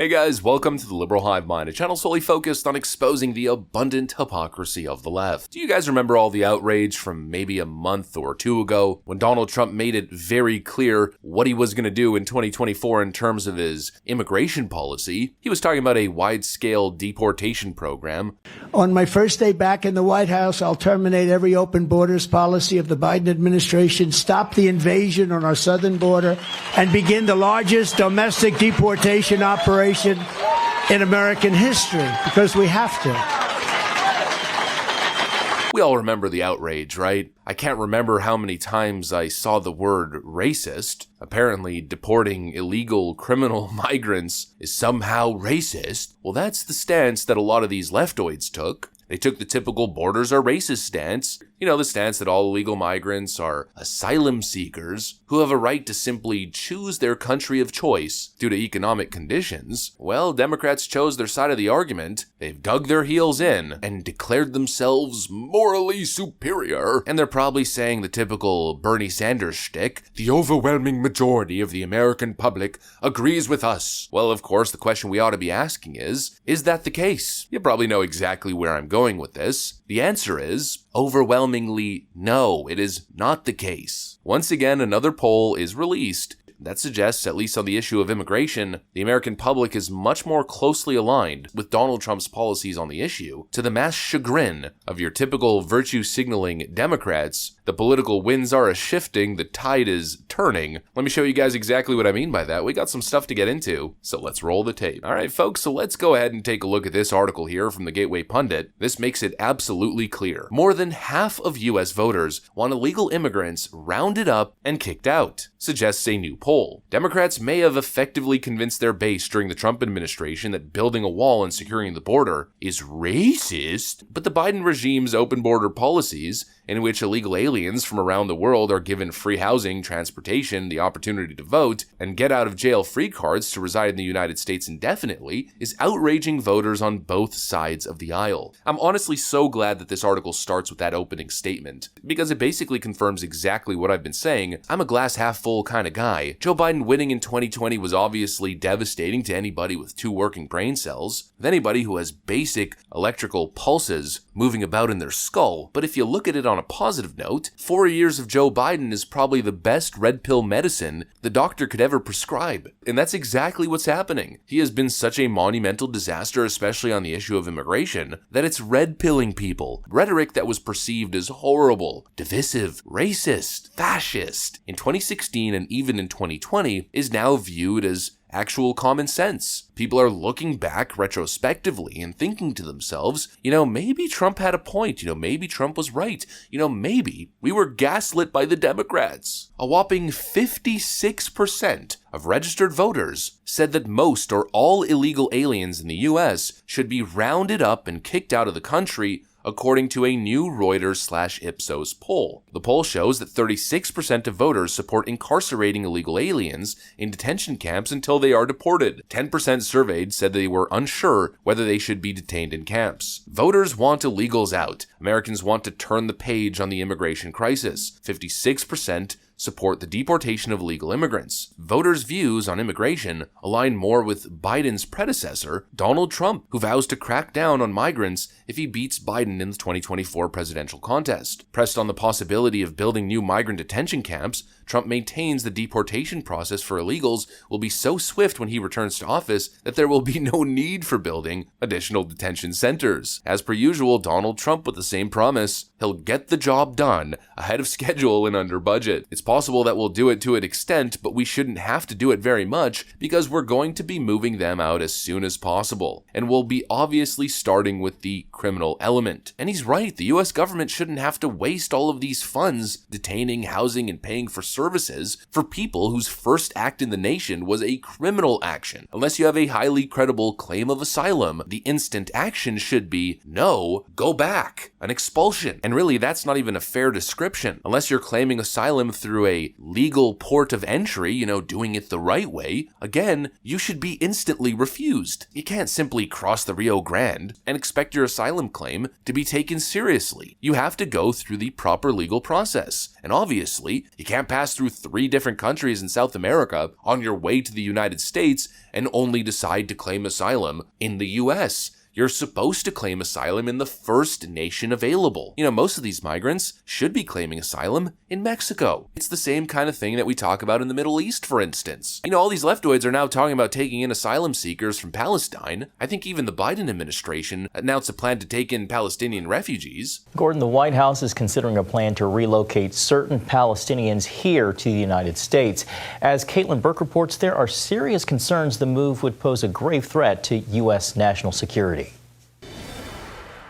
Hey guys, welcome to the Liberal Hive Mind, a channel solely focused on exposing the abundant hypocrisy of the left. Do you guys remember all the outrage from maybe a month or two ago when Donald Trump made it very clear what he was going to do in 2024 in terms of his immigration policy? He was talking about a wide-scale deportation program. On my first day back in the White House, I'll terminate every open borders policy of the Biden administration, stop the invasion on our southern border, and begin the largest domestic deportation operation in American history, because we have to. We all remember the outrage, right? I can't remember how many times I saw the word racist. Apparently, deporting illegal criminal migrants is somehow racist. Well, that's the stance that a lot of these leftoids took. They took the typical borders are racist stance. You know, the stance that all illegal migrants are asylum seekers who have a right to simply choose their country of choice due to economic conditions. Well, Democrats chose their side of the argument. They've dug their heels in and declared themselves morally superior. And they're probably saying the typical Bernie Sanders shtick, the overwhelming majority of the American public agrees with us. Well, of course, the question we ought to be asking is that the case? You probably know exactly where I'm going with this. The answer is overwhelmingly no, it is not the case. Once again, another poll is released that suggests, at least on the issue of immigration, the American public is much more closely aligned with Donald Trump's policies on the issue. To the mass chagrin of your typical virtue-signaling Democrats, the political winds are a-shifting, the tide is turning. Let me show you guys exactly what I mean by that. We got some stuff to get into, so let's roll the tape. Alright folks, so let's go ahead and take a look at this article here from the Gateway Pundit. This makes it absolutely clear. More than half of US voters want illegal immigrants rounded up and kicked out, suggests a new poll. Democrats may have effectively convinced their base during the Trump administration that building a wall and securing the border is racist, but the Biden regime's open border policies, in which illegal aliens from around the world are given free housing, transportation, the opportunity to vote, and get out of jail free cards to reside in the United States indefinitely, is outraging voters on both sides of the aisle. I'm honestly so glad that this article starts with that opening statement, because it basically confirms exactly what I've been saying. I'm a glass half full kind of guy. Joe Biden winning in 2020 was obviously devastating to anybody with two working brain cells, with anybody who has basic electrical pulses moving about in their skull. But if you look at it on a positive note, 4 years of Joe Biden is probably the best red pill medicine the doctor could ever prescribe. And that's exactly what's happening. He has been such a monumental disaster, especially on the issue of immigration, that it's red pilling people. Rhetoric that was perceived as horrible, divisive, racist, fascist in 2016 and even in 2020 is now viewed as actual common sense. People are looking back retrospectively and thinking to themselves, maybe Trump had a point, maybe Trump was right, maybe we were gaslit by the Democrats. A whopping 56% of registered voters said that most or all illegal aliens in the US should be rounded up and kicked out of the country, according to a new Reuters/Ipsos poll. The poll shows that 36% of voters support incarcerating illegal aliens in detention camps until they are deported. 10% surveyed said they were unsure whether they should be detained in camps. Voters want illegals out. Americans want to turn the page on the immigration crisis. 56% support the deportation of illegal immigrants. Voters' views on immigration align more with Biden's predecessor, Donald Trump, who vows to crack down on migrants if he beats Biden in the 2024 presidential contest. Pressed on the possibility of building new migrant detention camps, Trump maintains the deportation process for illegals will be so swift when he returns to office that there will be no need for building additional detention centers. As per usual, Donald Trump with the same promise. He'll get the job done ahead of schedule and under budget. It's possible that we'll do it to an extent, but we shouldn't have to do it very much because we're going to be moving them out as soon as possible. And we'll be obviously starting with the criminal element. And he's right, the US government shouldn't have to waste all of these funds detaining, housing, and paying for services for people whose first act in the nation was a criminal action. Unless you have a highly credible claim of asylum, the instant action should be, no, go back, an expulsion. And really, that's not even a fair description. Unless you're claiming asylum through a legal port of entry, doing it the right way, again, you should be instantly refused. You can't simply cross the Rio Grande and expect your asylum claim to be taken seriously. You have to go through the proper legal process. And obviously, you can't pass pass through 3 different countries in South America on your way to the United States and only decide to claim asylum in the US. You're supposed to claim asylum in the first nation available. Most of these migrants should be claiming asylum in Mexico. It's the same kind of thing that we talk about in the Middle East, for instance. All these leftoids are now talking about taking in asylum seekers from Palestine. I think even the Biden administration announced a plan to take in Palestinian refugees. Gordon, the White House is considering a plan to relocate certain Palestinians here to the United States. As Caitlin Burke reports, there are serious concerns the move would pose a grave threat to U.S. national security.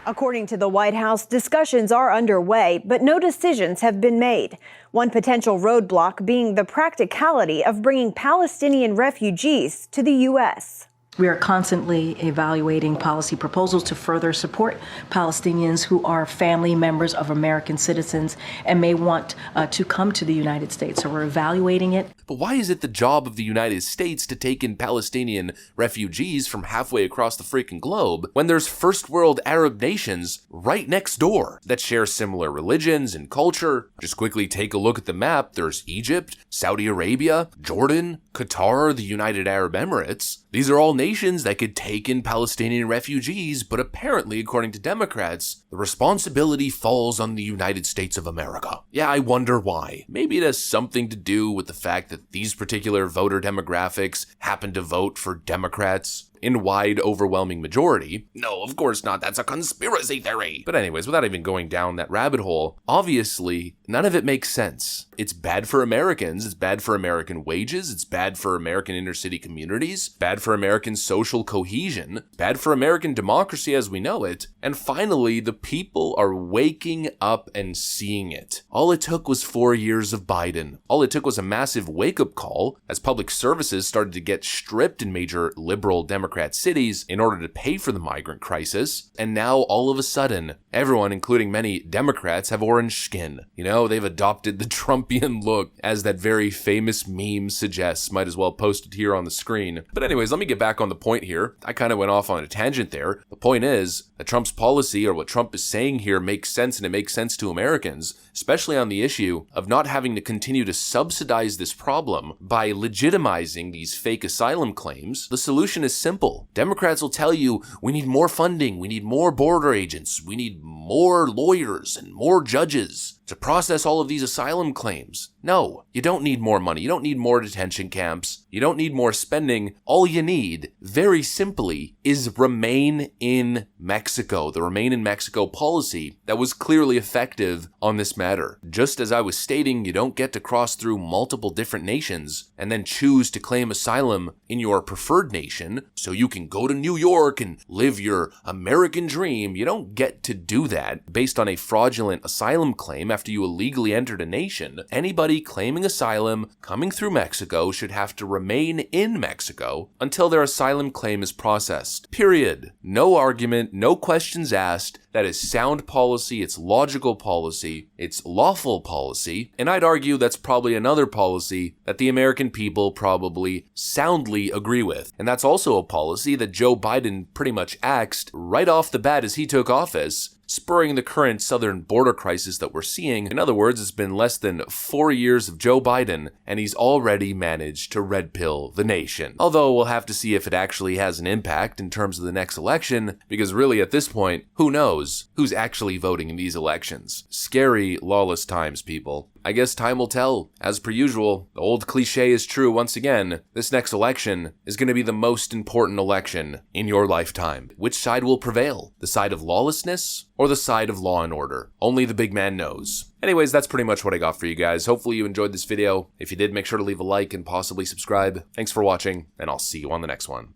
According to the White House, discussions are underway, but no decisions have been made. One potential roadblock being the practicality of bringing Palestinian refugees to the U.S. We are constantly evaluating policy proposals to further support Palestinians who are family members of American citizens and may want to come to the United States. So we're evaluating it. But why is it the job of the United States to take in Palestinian refugees from halfway across the freaking globe when there's first world Arab nations right next door that share similar religions and culture? Just quickly take a look at the map. There's Egypt, Saudi Arabia, Jordan, Qatar, the United Arab Emirates. These are all nations that could take in Palestinian refugees, but apparently, according to Democrats, the responsibility falls on the United States of America. Yeah, I wonder why. Maybe it has something to do with the fact that these particular voter demographics happen to vote for Democrats in wide, overwhelming majority. No, of course not. That's a conspiracy theory. But anyways, without even going down that rabbit hole, obviously, none of it makes sense. It's bad for Americans. It's bad for American wages. It's bad for American inner city communities. Bad for American social cohesion. Bad for American democracy as we know it. And finally, the people are waking up and seeing it. All it took was 4 years of Biden. All it took was a massive wake-up call as public services started to get stripped in major liberal Democrat cities in order to pay for the migrant crisis. And now, all of a sudden, everyone, including many Democrats, have orange skin. They've adopted the Trumpian look, as that very famous meme suggests. Might as well post it here on the screen. But anyways, let me get back on the point here. I kind of went off on a tangent there. The point is that Trump's policy, or what Trump is saying here, makes sense, and it makes sense to Americans, especially on the issue of not having to continue to subsidize this problem by legitimizing these fake asylum claims. The solution is simple. Democrats will tell you, we need more funding, we need more border agents, we need more lawyers and more judges to process all of these asylum claims. No, you don't need more money. You don't need more detention camps. You don't need more spending. All you need, very simply, is remain in Mexico. The remain in Mexico policy that was clearly effective on this matter. Just as I was stating, you don't get to cross through multiple different nations and then choose to claim asylum in your preferred nation so you can go to New York and live your American dream. You don't get to do that based on a fraudulent asylum claim after you illegally entered a nation. Anybody claiming asylum coming through Mexico should have to remain in Mexico until their asylum claim is processed. Period. No argument, no questions asked. That is sound policy, it's logical policy, it's lawful policy, and I'd argue that's probably another policy that the American people probably soundly agree with. And that's also a policy that Joe Biden pretty much axed right off the bat as he took office, spurring the current southern border crisis that we're seeing. In other words, it's been less than 4 years of Joe Biden, and he's already managed to red pill the nation. Although we'll have to see if it actually has an impact in terms of the next election, because really at this point, who knows who's actually voting in these elections. Scary, lawless times, people. I guess time will tell. As per usual, the old cliche is true once again. This next election is going to be the most important election in your lifetime. Which side will prevail? The side of lawlessness or the side of law and order? Only the big man knows. Anyways, that's pretty much what I got for you guys. Hopefully you enjoyed this video. If you did, make sure to leave a like and possibly subscribe. Thanks for watching, and I'll see you on the next one.